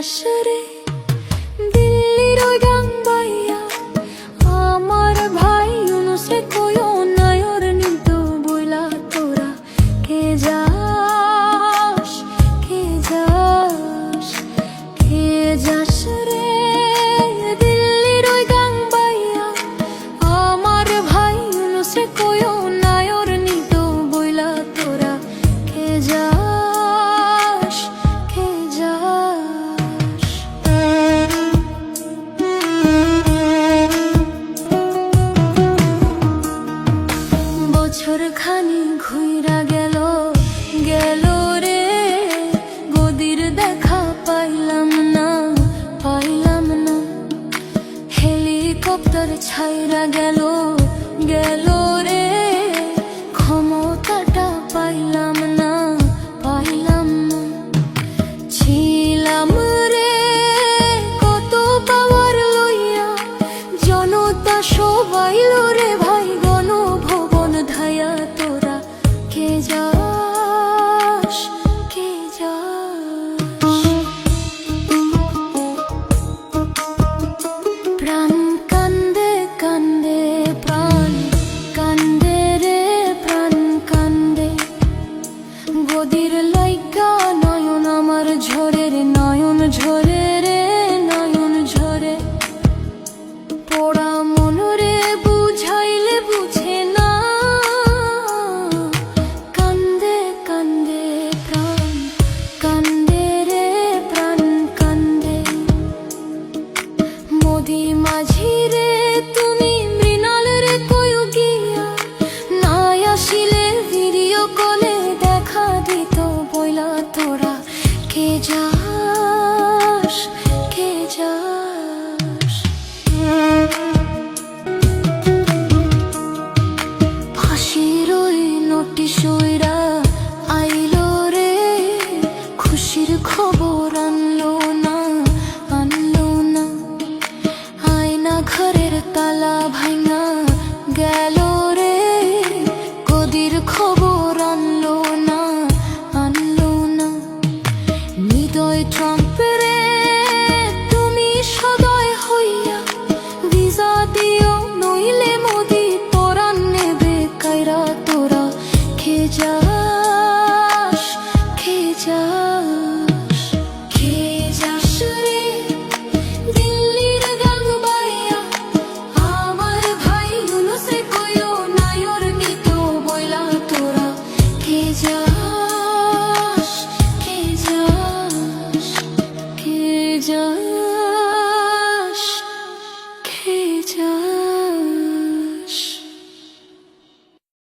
যাস রে দিল্লির ওই গাং বাইয়া আমার ভাই ইউনুসে কইও নায়র নিত বইলা তোরা কে যাস কে যাস কে যাস রে দিল্লির ওই গাং বাইয়া আমার ভাই ইউনুসে কইও নায়র নিত বইলা তোরা কে যাস কে যাস বছর খানি ঘুইরা গেল গেল রে গদির দেখা পাইলাম না হেলিকপ্টার ছাইরা গেল গেল রে ক্ষমতাটা পাইলাম না ছিলাম রে কত পাওয়ার লইয়া জনতা সবাই রে ভাই গণভবন ধায়া তোরা কে যাস কে যাস প্রাণ কান্দে কান্দে প্রাণ কান্দে রে প্রাণ কান্দে গদির লাইগা নয়ন আমার ঝরে রে নয়ন ঝরে রে নয়ন ঝরে পোড়া মন রে বুঝাইলে বুঝে না কান্দে কান্দে প্রাণ কান্দে রে প্রাণ কান্দে মোদি মাঝি রে তুমি মৃণাল রে কইও গিয়া নাই আসিলে ভিডিও কলে দেখা দিত বইলা তোরা কে যাস কে যাস ফাঁসির ওই নোটিশ ওইরা আইলো রে খুশির খবর আনলো না আয়না ঘরের তালা ভাঙা গেল রে গদির খবর আনলো না হৃদয় ট্রাম্পের তুমি সদয় হইয়া ভিসা দিও নইলে মোদি পরাণ নেবে কাইরা তোরা কে যাস কে যাস কে যাস রে দিল্লির গাং বাইয়া আমার ভাই ইউনুসে কইও নায়র নিত বইলা তোরা কে যাস কে যাস